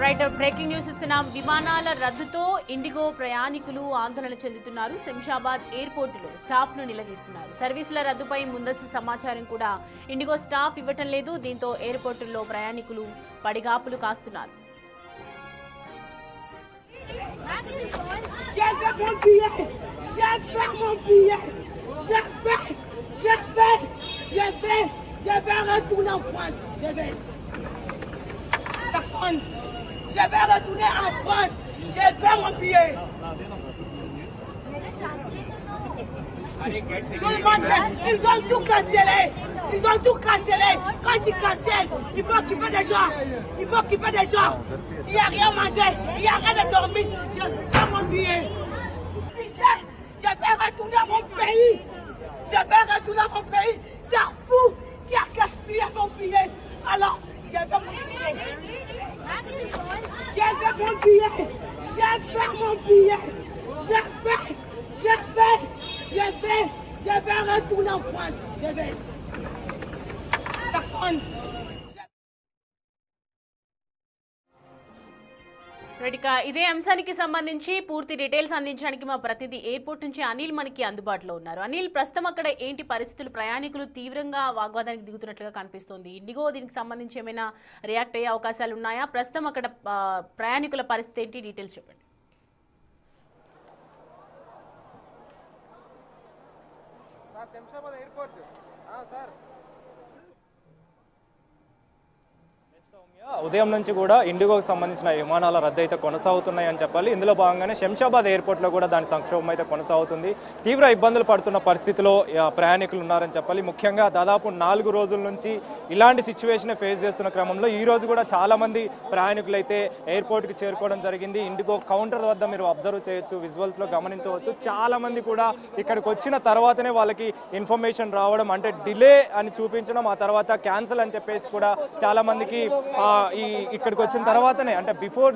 Right breaking news ఇస్తున్నాం. విమానాల రద్దుతో IndiGo ప్రయాణికులు ఆందోళన చెందుతున్నారు. శంషాబాద్ ఎయిర్పోర్టులో స్టాఫ్ ను నిలదీస్తున్నారు. సర్వీసుల రద్దుపై ముందస్తు సమాచారం కూడా ఇండిగో స్టాఫ్ ఇవ్వటం లేదు. దీంతో ఎయిర్పోర్టుల్లో ప్రయాణికులు పడిగాపులు కాస్తున్నారు. Je vais retourner en France. Je vais mon billet. Tout le monde, ils ont tout cancellé. Ils ont tout cancellé. Quand ils cancellent, il faut occuper des gens. Il faut occuper des gens. Il n'y a rien à manger. Il n'y a rien à dormir. Je vais mon billet. Je vais retourner à mon pays. Je vais retourner à mon pays. C'est fou qui a gaspillé mon billet. Alors, je vais mon billet. Je vais mon billet. Je vais mon billet. Je vais retourner en France. Je vais. Personne. ఇదే అంశానికి సంబంధించి పూర్తి details అందించడానికి మా ప్రతినిధి airport నుంచి అనిల్ మనకి అందుబాటులో ఉన్నారు. అనిల్, ప్రస్తుతం అక్కడ ఏంటి పరిస్థితులు? ప్రయాణికులు తీవ్రంగా వాగ్వాదానికి దిగుతున్నట్లుగా కనిపిస్తోంది. ఇండిగో దీనికి సంబంధించి ఏమైనా రియాక్ట్ అయ్యే అవకాశాలు ఉన్నాయా? ప్రస్తుతం అక్కడ ప్రయాణికుల పరిస్థితి ఏంటి? డీటెయిల్స్ చెప్పండి. శంషాబాద్ ఎయిర్పోర్ట్ సార్, ఉదయం నుంచి కూడా ఇండిగోకి సంబంధించిన విమానాల రద్దు అయితే కొనసాగుతున్నాయని చెప్పాలి. ఇందులో భాగంగానే శంషాబాద్ ఎయిర్పోర్ట్లో కూడా దాని సంక్షోభం అయితే కొనసాగుతుంది. తీవ్ర ఇబ్బందులు పడుతున్న పరిస్థితిలో ప్రయాణికులు ఉన్నారని చెప్పాలి. ముఖ్యంగా దాదాపు 4 రోజుల నుంచి ఇలాంటి సిచ్యువేషన్ ఫేస్ చేస్తున్న క్రమంలో ఈ రోజు కూడా చాలా మంది ప్రయాణికులు అయితే ఎయిర్పోర్ట్కి చేరుకోవడం జరిగింది. ఇండిగో కౌంటర్ వద్ద మీరు అబ్జర్వ్ చేయొచ్చు, విజువల్స్లో గమనించవచ్చు. చాలా మంది కూడా ఇక్కడికి వచ్చిన తర్వాతనే వాళ్ళకి ఇన్ఫర్మేషన్ రావడం, అంటే డిలే అని చూపించడం, ఆ తర్వాత క్యాన్సిల్ అని చెప్పేసి కూడా చాలా మందికి ఇక్కడికి వచ్చిన తర్వాతనే, అంటే బిఫోర్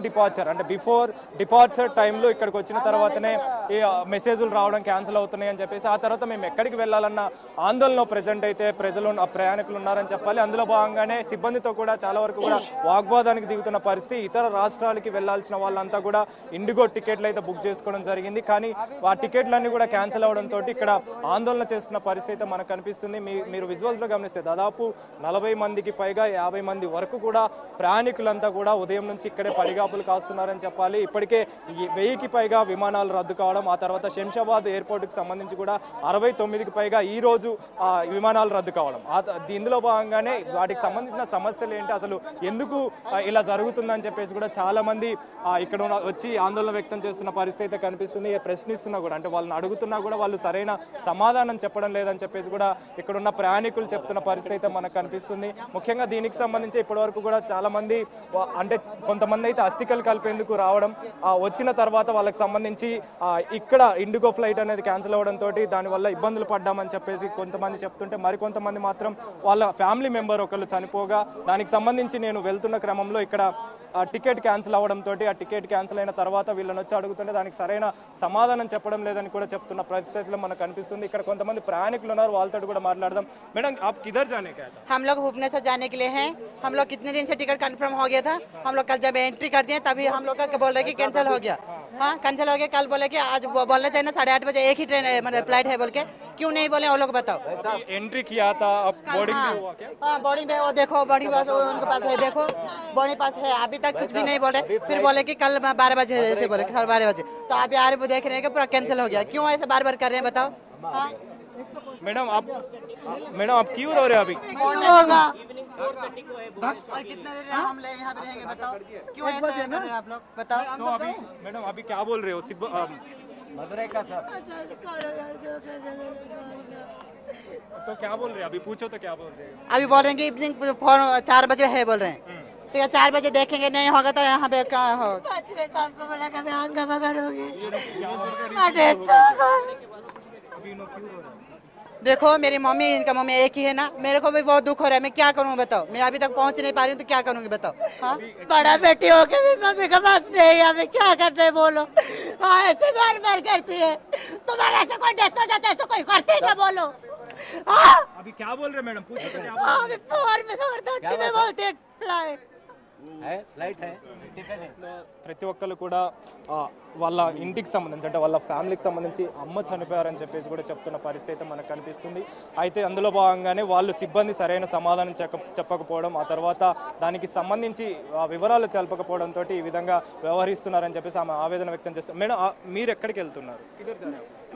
డిపార్చర్ టైంలో ఇక్కడికి వచ్చిన తర్వాతనే ఈ మెసేజ్లు రావడం క్యాన్సిల్ అవుతున్నాయి అని చెప్పేసి, ఆ తర్వాత మేము ఎక్కడికి వెళ్ళాలన్న ఆందోళనలో ప్రెజెంట్ అయితే ప్రయాణికులు ఉన్నారని చెప్పాలి. అందులో భాగంగానే సిబ్బందితో కూడా చాలా వరకు కూడా వాగ్వాదానికి దిగుతున్న పరిస్థితి. ఇతర రాష్ట్రాలకి వెళ్లాల్సిన వాళ్ళంతా కూడా ఇండిగో టికెట్లు అయితే బుక్ చేసుకోవడం జరిగింది. కానీ ఆ టికెట్లన్నీ కూడా క్యాన్సిల్ అవడంతో ఇక్కడ ఆందోళన చేస్తున్న పరిస్థితి అయితే మనకు కనిపిస్తుంది. మీరు విజువల్స్లో గమనిస్తే దాదాపు 40 మందికి పైగా 50 మంది వరకు కూడా ప్రయాణికులంతా కూడా ఉదయం నుంచి ఇక్కడే పడిగాపులు కాస్తున్నారని చెప్పాలి. ఇప్పటికే 1000కి పైగా విమానాలు రద్దు కావడం, ఆ తర్వాత శంషాబాద్ ఎయిర్పోర్ట్కి సంబంధించి కూడా 69కి పైగా ఈ రోజు విమానాలు రద్దు కావడం. ఇందులో భాగంగానే వాటికి సంబంధించిన సమస్యలు ఏంటి, అసలు ఎందుకు ఇలా జరుగుతుందని చెప్పేసి కూడా చాలా మంది ఇక్కడ వచ్చి ఆందోళన వ్యక్తం చేస్తున్న పరిస్థితి అయితే కనిపిస్తుంది. ప్రశ్నిస్తున్నా కూడా, అంటే వాళ్ళని అడుగుతున్నా కూడా వాళ్ళు సరైన సమాధానం చెప్పడం లేదని చెప్పేసి కూడా ఇక్కడ ఉన్న ప్రయాణికులు చెప్తున్న పరిస్థితి అయితే మనకు కనిపిస్తుంది. ముఖ్యంగా దీనికి సంబంధించి ఇప్పటివరకు కూడా చాలా మంది, అంటే కొంతమంది అయితే అస్థికలు కలిపేందుకు రావడం, వచ్చిన తర్వాత వాళ్ళకి సంబంధించి ఇక్కడ ఇండిగో ఫ్లైట్ అనేది క్యాన్సిల్ అవ్వడంతో దానివల్ల ఇబ్బందులు పడ్డామని చెప్పేసి కొంతమంది చెప్తుంటే, మరికొంతమంది మాత్రం వాళ్ళ ఫ్యామిలీ మెంబర్ ఒకళ్ళు చనిపోగా దానికి సంబంధించి నేను వెళ్తున్న క్రమంలో ఇక్కడ టికెట్ క్యాన్సిల్ అవ్వడంతో ఆ టికెట్ క్యాన్సిల్ అయిన తర్వాత వీళ్ళని వచ్చి అడుగుతుంటే దానికి సరైన సమాధానం చెప్పడం లేదని కూడా చెప్తున్న పరిస్థితుల్లో మనకు కనిపిస్తుంది. ఇక్కడ కొంతమంది ప్రయాణికులు ఉన్నారు, వాళ్ళతో కూడా మాట్లాడదాం. మేడం, आप किधर जाने का था? हम लोग भुवनेश्वर जाने के लिए हैं. हम लोग कितने दिन से टिकट कंफर्म हो गया था. हम लोग कल जब एंट्री कर दिए तभी हम लोग का बोल रहे कि कैंसिल हो गया. हाँ, कैंसिल हो गया. कल बोले कि आज बोलना चाहिए ना 8:30 बजे एक ही ट्रेन मतलब फ्लाइट है बोल के, क्यों नहीं बोले वो लोग बताओ. एंट्री किया था, अब बोर्डिंग भी हुआ क्या? हाँ, बोर्डिंग पे वो देखो, बोर्डिंग पास उनके पास है, देखो बोर्डिंग पास है. अभी तक कुछ भी नहीं बोले. फिर बोले कि कल 12 बजे ऐसे बोले, 12:30 बजे. तो अभी आ रहे देख रहे हैं कि पूरा कैंसिल हो गया. क्यों ऐसे बार बार कर रहे हैं बताओ. हाँ मैडम आप क्यों रो रहे हो अभी? होगा और कितना देर हम यहाँ पे रहेंगे बताओ. क्यों ऐसा कर रहे हैं आप लोग बताओ. तो अभी मैडम अभी क्या बोल रहे हो? मदुरई का सर, तो क्या बोल रहे हैं अभी? पूछो तो क्या बोल रहे हैं? अभी बोल रहे हैं कि इवनिंग 4 बजे है बोल रहे हैं. ठीक है, 4 बजे देखेंगे, नहीं होगा तो यहाँ पे क्या हो. सच में सबको बोला कभी आंख बगर होगी. देखो मेरी मम्मी, इनका मम्मी एक ही है ना. मेरे को भी बहुत दुख हो रहा है. मैं क्या करूँ बताओ. मैं अभी तक पहुँच नहीं पा रही हूँ तो क्या करूँगी बताओ. हाँ, बड़ा बेटी हो के भी मम्मी का पास नहीं है. अभी क्या कर रहे बोलो. हाँ, ऐसे बार बार करती है. तुम्हारे ऐसे कोई डेथ हो जाता है, ऐसे कोई करती है बोलो. अभी क्या बोल रहे मैडम? पूछो तो क्या बोल रहे. 4:30 में बोलते हैं फ्लाइट. है फ्लाइट है टिकट है ప్రతి ఒక్కరు కూడా వాళ్ళ ఇంటికి సంబంధించి అంటే వాళ్ళ ఫ్యామిలీకి సంబంధించి అమ్మ చనిపోయారని చెప్పేసి కూడా చెప్తున్న పరిస్థితి అయితే మనకు కనిపిస్తుంది. అయితే అందులో భాగంగానే వాళ్ళు సిబ్బంది సరైన సమాధానం చెప్పకపోవడం, ఆ తర్వాత దానికి సంబంధించి వివరాలు తెలపకపోవడంతో ఈ విధంగా వ్యవహరిస్తున్నారని చెప్పేసి ఆమె ఆవేదన వ్యక్తం చేస్తారు. మేడం మీరు ఎక్కడికి వెళ్తున్నారు?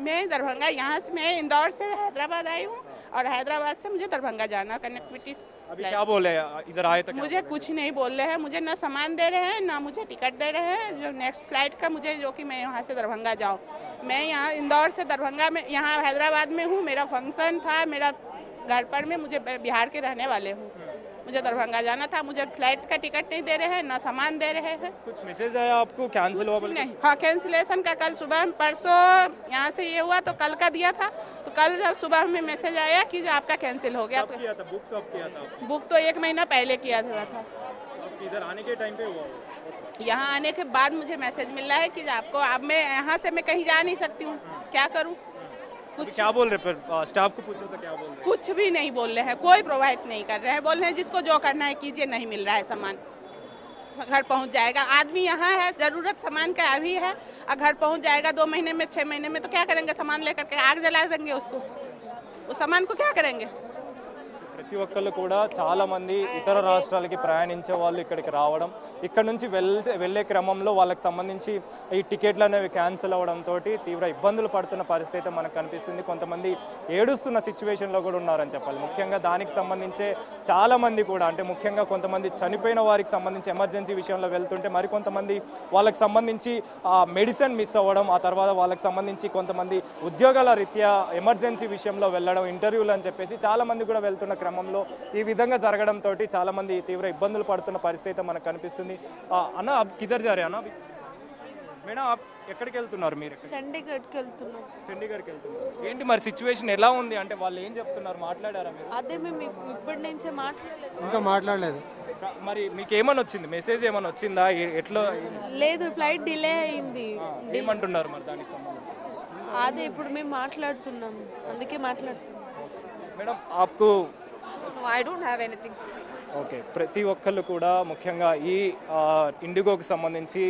मैं दरभंगा, यहाँ से मैं इंदौर से हैदराबाद आई हूँ और हैदराबाद से मुझे दरभंगा जाना कनेक्टिविटी। अभी क्या बोले इधर आए तो? मुझे कुछ नहीं बोल रहे हैं, मुझे ना सामान दे रहे हैं ना मुझे टिकट दे रहे हैं जो नेक्स्ट फ्लाइट का मुझे जो कि मैं यहाँ से दरभंगा जाऊँ। मैं यहाँ इंदौर से दरभंगा में यहाँ हैदराबाद में हूँ, मेरा फंक्शन था मेरा घर पर में, मुझे बिहार के रहने वाले हूँ, मुझे दरभंगा जाना था, मुझे फ्लाइट का टिकट नहीं दे रहे हैं ना सामान दे रहे हैं। कुछ मैसेज आया आपको कैंसिल हुआ? नहीं, हाँ कैंसिलेशन का कल सुबह परसों यहाँ से ये हुआ तो कल का दिया था, तो कल जब सुबह में मैसेज आया कि जो आपका कैंसिल हो गया। किया था बुक कब किया था? बुक तो 1 महीना पहले किया था। इधर आने के टाइम पे हुआ? यहाँ आने के बाद मुझे मैसेज मिल रहा है कि आपको अब मैं यहाँ से मैं कहीं जा नहीं सकती हूँ, क्या करूँ? कुछ क्या बोल रहे? फिर स्टाफ को पूछो तो क्या बोल रहे? कुछ भी नहीं बोल रहे हैं, कोई प्रोवाइड नहीं कर रहे हैं, बोल रहे हैं जिसको जो करना है कीजिए, नहीं मिल रहा है सामान, घर पहुंच जाएगा। आदमी यहाँ है, जरूरत सामान का अभी है, और घर पहुंच जाएगा 2 महीने में 6 महीने में, तो क्या करेंगे? सामान लेकर के आग जला देंगे उसको, उस सामान को क्या करेंगे? ప్రతి ఒక్కళ్ళు కూడా చాలా మంది ఇతర రాష్ట్రాలకి ప్రయాణించే వాళ్ళు ఇక్కడికి రావడం, ఇక్కడ నుంచి వెళ్ళే క్రమంలో వాళ్ళకి సంబంధించి ఈ టికెట్లు అనేవి క్యాన్సిల్ అవ్వడంతో తీవ్ర ఇబ్బందులు పడుతున్న పరిస్థితి మనకు కనిపిస్తుంది. కొంతమంది ఏడుస్తున్న సిచ్యువేషన్లో కూడా ఉన్నారని చెప్పాలి. ముఖ్యంగా దానికి సంబంధించే చాలా మంది కూడా అంటే ముఖ్యంగా కొంతమంది చనిపోయిన వారికి సంబంధించి ఎమర్జెన్సీ విషయంలో వెళ్తుంటే మరికొంతమంది వాళ్ళకి సంబంధించి మెడిసిన్ మిస్ అవ్వడం, ఆ తర్వాత వాళ్ళకి సంబంధించి కొంతమంది ఉద్యోగాల రీత్యా ఎమర్జెన్సీ విషయంలో వెళ్ళడం, ఇంటర్వ్యూలు అని చెప్పేసి చాలా మంది కూడా వెళ్తున్న క్రమంలో ఈ విధంగా జరగడంతో చాలా మంది తీవ్ర ఇబ్బందులు పడుతున్న పరిస్థితి మనకు కనిపిస్తుంది. అన్న आप किधर जा रहे हैं? అన్న మేడం ఎక్కడికి వెళ్తున్నారు మీరు? చండీగఢ్కి వెళ్తున్నాం. చండీగఢ్కి వెళ్తున్నారు. ఏంటి మరి సిచ్యువేషన్ ఎలా ఉంది? అంటే వాళ్ళు ఏం చెప్తున్నారు? మాట్లాడారా మీరు? అదే మేము ఇప్పటి నుంచే ఇంకా మాట్లాడలేదు. మరి మీకు ఏమని వచ్చింది? మెసేజ్ ఏమని వచ్చిందా? ఎట్లా? లేదు, ఫ్లైట్ డిలే అయింది. ఏమంటున్నారు మరి దానికి సంబంధించి? అదే ఇప్పుడు మేము మాట్లాడుతున్నాం, అందుకే మాట్లాడుతున్నాం. మేడం आपको I don't have anything. Okay, ప్రతి ఒక్కళ్ళు కూడా ముఖ్యంగా ఈ ఇండిగోకి సంబంధించి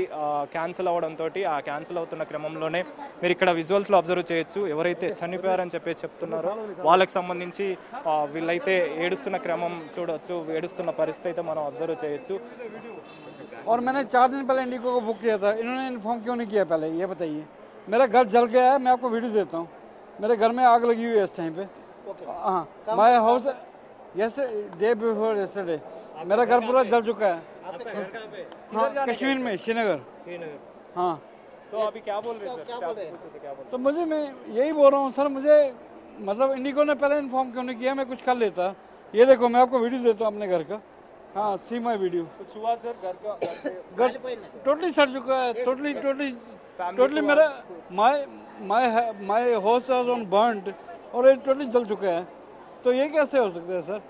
క్యాన్సిల్ అవ్వడంతో ఆ క్యాన్సిల్ అవుతున్న క్రమంలోనే మీరు ఇక్కడ విజువల్స్లో అబ్జర్వ్ చేయొచ్చు. ఎవరైతే చనిపోయారని చెప్పేసి చెప్తున్నారో వాళ్ళకి సంబంధించి వీళ్ళైతే ఏడుస్తున్న క్రమం చూడవచ్చు, ఏడుస్తున్న పరిస్థితి అయితే మనం అబ్జర్వ్ చేయొచ్చు. और मैंने 4 दिन पहले इंडिगो को बुक किया था, इन्होंने इन्फॉर्म क्यों नहीं किया पहले ये बताइए? मेरा घर जल गया है, मैं आपको वीडियो देता हूँ, मेरे घर में आग लगी हुई है इस टाइम पे। हाँ, my house day before yesterday मेरा घर पूरा जल चुका है। हाँ, कश्मीर में श्रीनगर। हाँ, तो अभी क्या बोल रहे सर? तो मुझे मैं यही बोल रहा हूँ सर, मुझे मतलब इंडिगो ने पहले इन्फॉर्म क्यों नहीं किया? मैं कुछ कर लेता। ये देखो मैं आपको वीडियो देता हूँ अपने घर का। हाँ, सी माई वीडियो। कुछ हुआ सर? घर टोटली सड़ चुका है, टोटली मेरा my house was on burned और ये टोटली जल चुका है। तो ये कैसे हो सकता है सर?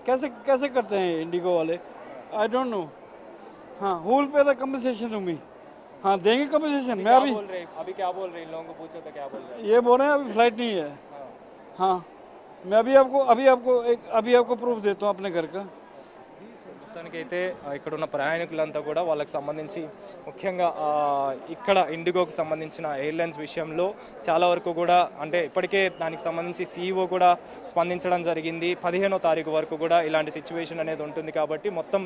कैसे करते हैं इंडिगो वाले? I don't know. हाँ, who will pay the compensation to me? हाँ, देंगे कंपनसेशन। मैं अभी क्या बोल रहे? इन लोगों को पूछो तो क्या बोल रहे? ये बोल रहे हैं अभी फ्लाइट नहीं है। हाँ, मैं अभी आपको प्रूफ देता हूँ अपने घर का। మొత్తానికైతే ఇక్కడ ఉన్న ప్రయాణికులంతా కూడా వాళ్ళకి సంబంధించి ముఖ్యంగా ఇక్కడ ఇండిగోకి సంబంధించిన ఎయిర్లైన్స్ విషయంలో చాలా వరకు కూడా అంటే ఇప్పటికే దానికి సంబంధించి CEO కూడా స్పందించడం జరిగింది. 15వ తారీఖు వరకు కూడా ఇలాంటి సిచ్యువేషన్ అనేది ఉంటుంది కాబట్టి మొత్తం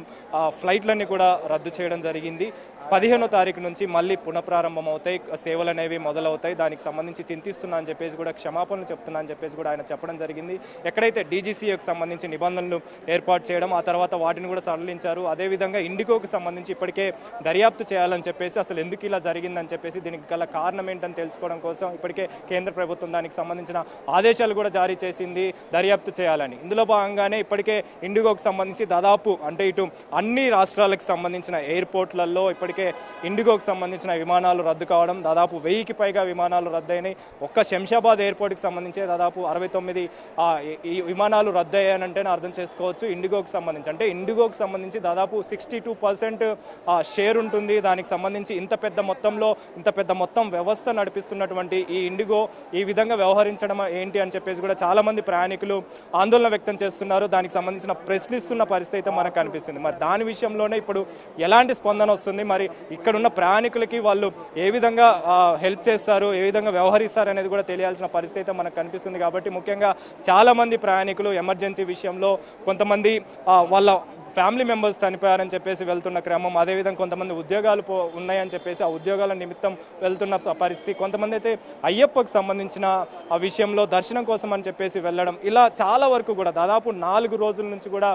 ఫ్లైట్లన్నీ కూడా రద్దు చేయడం జరిగింది. 15వ తారీఖు నుంచి మళ్ళీ పునఃప్రారంభం అవుతాయి, సేవలు అనేవి మొదలవుతాయి. దానికి సంబంధించి చింతిస్తున్నా అని చెప్పేసి కూడా క్షమాపణలు చెప్తున్నా అని చెప్పేసి కూడా ఆయన చెప్పడం జరిగింది. ఎక్కడైతే DGCAకి సంబంధించి నిబంధనలు ఏర్పాటు చేయడం, ఆ తర్వాత వాటిని కూడా సడలించారు. అదేవిధంగా ఇండిగోకి సంబంధించి ఇప్పటికే దర్యాప్తు చేయాలని చెప్పేసి అసలు ఎందుకు ఇలా జరిగిందని చెప్పేసి దీనికి గల కారణం ఏంటని తెలుసుకోవడం కోసం ఇప్పటికే కేంద్ర ప్రభుత్వం దానికి సంబంధించిన ఆదేశాలు కూడా జారీ చేసింది, దర్యాప్తు చేయాలని. ఇందులో భాగంగానే ఇప్పటికే ఇండిగోకి సంబంధించి దాదాపు అంటే ఇటు అన్ని రాష్ట్రాలకు సంబంధించిన ఎయిర్పోర్ట్లలో ఇప్పటికే ఇండిగోకి సంబంధించిన విమానాలు రద్దు కావడం, దాదాపు 1000కి పైగా విమానాలు రద్దయినాయి. ఒక్క శంషాబాద్ ఎయిర్పోర్ట్కి సంబంధించి దాదాపు 69 విమానాలు రద్దయ్యానంటేనే అర్థం చేసుకోవచ్చు ఇండిగోకి సంబంధించి. అంటే ఇండిగోకి సంబంధించి దాదాపు 62% షేర్ ఉంటుంది. దానికి సంబంధించి ఇంత పెద్ద మొత్తం వ్యవస్థ నడిపిస్తున్నటువంటి ఈ ఇండిగో ఈ విధంగా వ్యవహరించడం ఏంటి అని చెప్పేసి కూడా చాలా మంది ప్రయాణికులు ఆందోళన వ్యక్తం చేస్తున్నారు. దానికి సంబంధించిన ప్రశ్నిస్తున్న పరిస్థితి అయితే మనకు కనిపిస్తుంది. మరి దాని విషయంలోనే ఇప్పుడు ఎలాంటి స్పందన వస్తుంది, మరి ఇక్కడున్న ప్రయాణికులకి వాళ్ళు ఏ విధంగా హెల్ప్ చేస్తారు, ఏ విధంగా వ్యవహరిస్తారు అనేది కూడా తెలియాల్సిన పరిస్థితి అయితే మనకు కనిపిస్తుంది. కాబట్టి ముఖ్యంగా చాలా మంది ప్రయాణికులు ఎమర్జెన్సీ విషయంలో కొంతమంది వాళ్ళ ఫ్యామిలీ మెంబర్స్ చనిపోయారని చెప్పేసి వెళ్తున్న క్రమం, అదేవిధంగా కొంతమంది ఉద్యోగాలు ఉన్నాయని చెప్పేసి ఆ ఉద్యోగాల నిమిత్తం వెళ్తున్న పరిస్థితి, కొంతమంది అయితే అయ్యప్పకు సంబంధించిన ఆ విషయంలో దర్శనం కోసం అని చెప్పేసి వెళ్ళడం, ఇలా చాలా వరకు కూడా దాదాపు 4 రోజుల నుంచి కూడా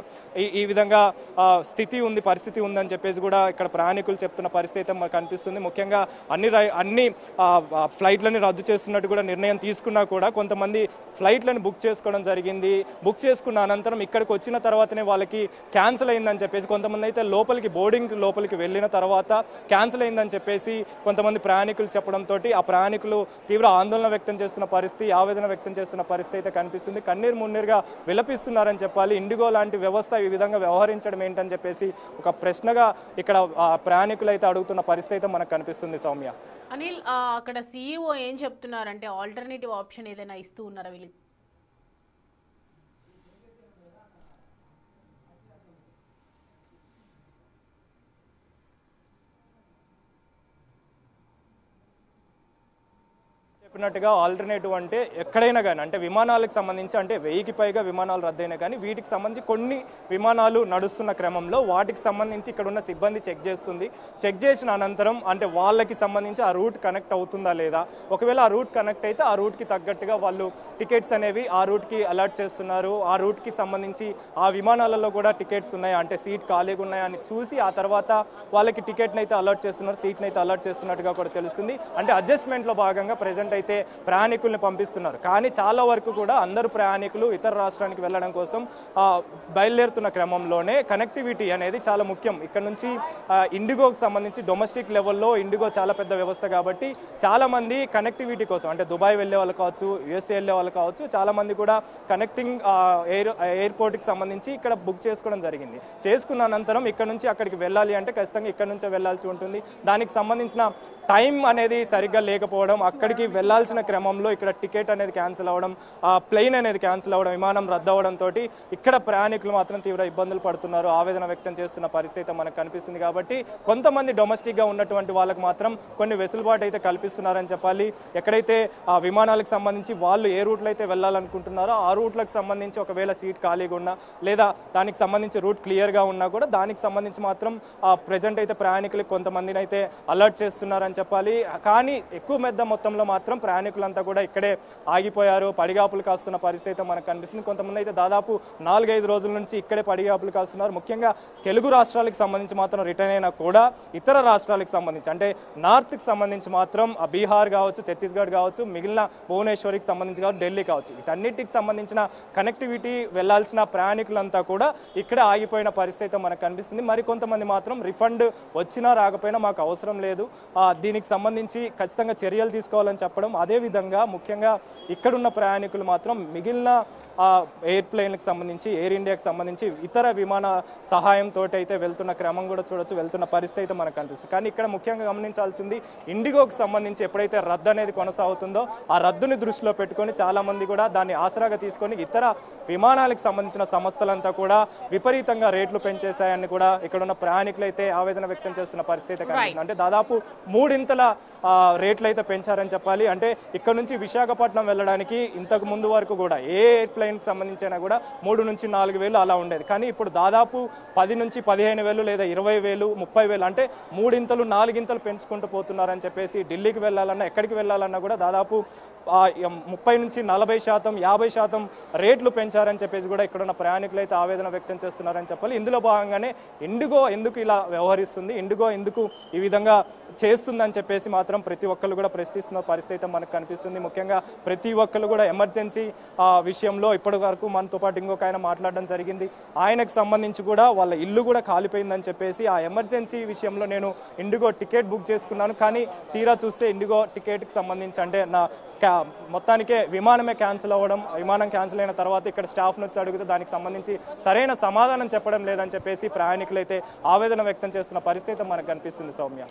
ఈ విధంగా పరిస్థితి ఉందని చెప్పేసి కూడా ఇక్కడ ప్రయాణికులు చెప్తున్న పరిస్థితి అయితే మనకు కనిపిస్తుంది. ముఖ్యంగా అన్ని ఫ్లైట్లని రద్దు చేస్తున్నట్టు కూడా నిర్ణయం తీసుకున్నా కూడా కొంతమంది ఫ్లైట్లను బుక్ చేసుకోవడం జరిగింది. బుక్ చేసుకున్న అనంతరం ఇక్కడికి వచ్చిన తర్వాతనే వాళ్ళకి క్యాన్సిల్ అయిందని చెప్పేసి, కొంతమంది అయితే బోర్డింగ్ లోపలికి వెళ్ళిన తర్వాత క్యాన్సిల్ అయిందని చెప్పేసి కొంతమంది ప్రయాణికులు చెప్పడంతో ఆ ప్రయాణికులు తీవ్ర ఆందోళన వ్యక్తం చేస్తున్న పరిస్థితి, ఆవేదన వ్యక్తం చేస్తున్న పరిస్థితి అయితే కనిపిస్తుంది. కన్నీరు మున్నీరుగా విలపిస్తున్నారని చెప్పాలి. ఇండిగో లాంటి వ్యవస్థ ఈ విధంగా వ్యవహరించడం ఏంటని చెప్పేసి ఒక ప్రశ్నగా ఇక్కడ ప్రయాణికులు అయితే అడుగుతున్న పరిస్థితి అయితే మనకు కనిపిస్తుంది. సౌమ్య, అనిల్, అక్కడ CEO ఏం చెప్తున్నారంటే ఆల్టర్నేటివ్ ఆప్షన్ ఏదైనా ఇస్తూ ఉన్నారా వీళ్ళు? చెప్పినట్టుగా ఆల్టర్నేటివ్ అంటే ఎక్కడైనా కానీ, అంటే విమానాలకు సంబంధించి అంటే 1000కి పైగా విమానాలు రద్దయినా కానీ వీటికి సంబంధించి కొన్ని విమానాలు నడుస్తున్న క్రమంలో వాటికి సంబంధించి ఇక్కడ ఉన్న సిబ్బంది చెక్ చేసిన అనంతరం అంటే వాళ్ళకి సంబంధించి ఆ రూట్ కనెక్ట్ అవుతుందా లేదా, ఒకవేళ ఆ రూట్ కనెక్ట్ అయితే ఆ రూట్కి తగ్గట్టుగా వాళ్ళు టికెట్స్ అనేవి ఆ రూట్కి అలాట్ చేస్తున్నారు. ఆ రూట్కి సంబంధించి ఆ విమానాలలో కూడా టికెట్స్ ఉన్నాయా, అంటే సీట్ ఖాళీగా ఉన్నాయా అని చూసి ఆ తర్వాత వాళ్ళకి టికెట్ని అయితే అలాట్ చేస్తున్నారు, సీట్ని అయితే అలాట్ చేస్తున్నట్టుగా కూడా తెలుస్తుంది. అంటే అడ్జస్ట్మెంట్లో భాగంగా ప్రెజెంట్ అయితే ప్రయాణికుల్ని పంపిస్తున్నారు. కానీ చాలా వరకు కూడా అందరూ ప్రయాణికులు ఇతర రాష్ట్రానికి వెళ్ళడం కోసం బయలుదేరుతున్న క్రమంలోనే కనెక్టివిటీ అనేది చాలా ముఖ్యం. ఇక్కడ నుంచి ఇండిగోకి సంబంధించి డొమెస్టిక్ లెవెల్లో ఇండిగో చాలా పెద్ద వ్యవస్థ కాబట్టి చాలా మంది కనెక్టివిటీ కోసం అంటే దుబాయ్ వెళ్ళే వాళ్ళు కావచ్చు, USA వెళ్ళే వాళ్ళు కావచ్చు, చాలా మంది కూడా కనెక్టింగ్ ఎయిర్పోర్ట్కి సంబంధించి ఇక్కడ బుక్ చేసుకోవడం జరిగింది. చేసుకున్న అనంతరం ఇక్కడ నుంచి అక్కడికి వెళ్ళాలి అంటే ఖచ్చితంగా ఇక్కడ నుంచే వెళ్లాల్సి ఉంటుంది. దానికి సంబంధించిన టైం అనేది సరిగ్గా లేకపోవడం, అక్కడికి వెళ్లాల్సిన క్రమంలో ఇక్కడ టికెట్ అనేది క్యాన్సిల్ అవ్వడం, ప్లేన్ అనేది క్యాన్సిల్ అవ్వడం, విమానం రద్దు అవడంతో ఇక్కడ ప్రయాణికులు మాత్రం తీవ్ర ఇబ్బందులు పడుతున్నారు, ఆవేదన వ్యక్తం చేస్తున్న పరిస్థితి మనకు కనిపిస్తుంది. కాబట్టి కొంతమంది డొమెస్టిక్గా ఉన్నటువంటి వాళ్ళకి మాత్రం కొన్ని వెసులుబాటు అయితే కల్పిస్తున్నారని చెప్పాలి. ఎక్కడైతే ఆ విమానాలకు సంబంధించి వాళ్ళు ఏ రూట్లో అయితే వెళ్ళాలనుకుంటున్నారో ఆ రూట్లకు సంబంధించి ఒకవేళ సీట్ ఖాళీగా ఉన్నా లేదా దానికి సంబంధించి రూట్ క్లియర్గా ఉన్నా కూడా దానికి సంబంధించి మాత్రం ప్రజెంట్ అయితే ప్రయాణికులకు కొంతమందిని అయితే అలర్ట్ చేస్తున్నారని చెప్పాలి. కానీ ఎక్కువ మొత్తంలో మాత్రం ప్రయాణికులంతా కూడా ఇక్కడే ఆగిపోయారు, పడిగాపులు కాస్తున్న పరిస్థితి అయితే మనకు కనిపిస్తుంది. కొంతమంది అయితే దాదాపు 4-5 రోజుల నుంచి ఇక్కడే పడిగాపులు కాస్తున్నారు. ముఖ్యంగా తెలుగు రాష్ట్రాలకు సంబంధించి మాత్రం రిటర్న్ అయినా కూడా ఇతర రాష్ట్రాలకు సంబంధించి అంటే నార్త్కి సంబంధించి మాత్రం బీహార్ కావచ్చు, ఛత్తీస్గఢ్ కావచ్చు, మిగిలిన భువనేశ్వర్కి సంబంధించి కావచ్చు, ఢిల్లీ కావచ్చు, వీటన్నిటికి సంబంధించిన కనెక్టివిటీ వెళ్లాల్సిన ప్రయాణికులంతా కూడా ఇక్కడే ఆగిపోయిన పరిస్థితి మనకు కనిపిస్తుంది. మరి కొంతమంది మాత్రం రిఫండ్ వచ్చినా రాకపోయినా మాకు అవసరం లేదు, దీనికి సంబంధించి ఖచ్చితంగా చర్యలు తీసుకోవాలని చెప్పడం. అదేవిధంగా ముఖ్యంగా ఇక్కడున్న ప్రయాణికులు మాత్రం మిగిలిన ఎయిర్ప్లేన్లకు సంబంధించి ఎయిర్ ఇండియాకి సంబంధించి ఇతర విమాన సహాయంతో అయితే వెళ్తున్న క్రమం కూడా చూడొచ్చు, వెళ్తున్న పరిస్థితి అయితే మనకు కనిపిస్తుంది. కానీ ఇక్కడ ముఖ్యంగా గమనించాల్సింది ఇండిగోకి సంబంధించి ఎప్పుడైతే రద్దు అనేది కొనసాగుతుందో ఆ రద్దుని దృష్టిలో పెట్టుకొని చాలా మంది కూడా దాన్ని ఆసరాగా తీసుకొని ఇతర విమానాలకు సంబంధించిన సంస్థలంతా కూడా విపరీతంగా రేట్లు పెంచేశాయని కూడా ఇక్కడున్న ప్రయాణికులు అయితే ఆవేదన వ్యక్తం చేస్తున్న పరిస్థితి కనిపిస్తుంది. అంటే దాదాపు 3 రేట్లు అయితే పెంచారని చెప్పాలి. అంటే ఇక్కడ నుంచి విశాఖపట్నం వెళ్ళడానికి ఇంతకు ముందు వరకు కూడా ఏ ఎయిర్ప్లైన్కి సంబంధించినా కూడా 3 నుంచి 4 వేలు అలా ఉండేది. కానీ ఇప్పుడు దాదాపు 10 నుంచి 15 వేలు లేదా 20 వేలు 30 వేలు అంటే 3 4 ఇంతలు పెంచుకుంటూ పోతున్నారని చెప్పేసి ఢిల్లీకి వెళ్ళాలన్నా ఎక్కడికి వెళ్ళాలన్నా కూడా దాదాపు 30 నుంచి 40% 50% రేట్లు పెంచారని చెప్పేసి కూడా ఇక్కడున్న ప్రయాణికులు అయితే ఆవేదన వ్యక్తం చేస్తున్నారని చెప్పాలి. ఇందులో భాగంగానే ఇండిగో ఎందుకు ఇలా వ్యవహరిస్తుంది, ఇండిగో ఎందుకు ఈ విధంగా చేస్తుందని చెప్పేసి మాత్రం ప్రతి ఒక్కరు కూడా ప్రశ్నిస్తున్న పరిస్థితి మనకు కనిపిస్తుంది. ముఖ్యంగా ప్రతి ఒక్కరు కూడా ఎమర్జెన్సీ విషయంలో ఇప్పటి వరకు మనతో పాటు ఇంకొక ఆయన మాట్లాడడం జరిగింది. ఆయనకు సంబంధించి కూడా వాళ్ళ ఇల్లు కూడా కాలిపోయిందని చెప్పేసి ఆ ఎమర్జెన్సీ విషయంలో నేను ఇండిగో టికెట్ బుక్ చేసుకున్నాను, కానీ తీరా చూస్తే ఇండిగో టికెట్కి సంబంధించి అంటే నా మొత్తానికే విమానమే క్యాన్సిల్ అవ్వడం, విమానం క్యాన్సిల్ అయిన తర్వాత ఇక్కడ స్టాఫ్ను వచ్చి అడిగితే దానికి సంబంధించి సరైన సమాధానం చెప్పడం లేదని చెప్పేసి ప్రయాణికులు అయితే ఆవేదన వ్యక్తం చేస్తున్న పరిస్థితి మనకు కనిపిస్తుంది. సౌమ్య.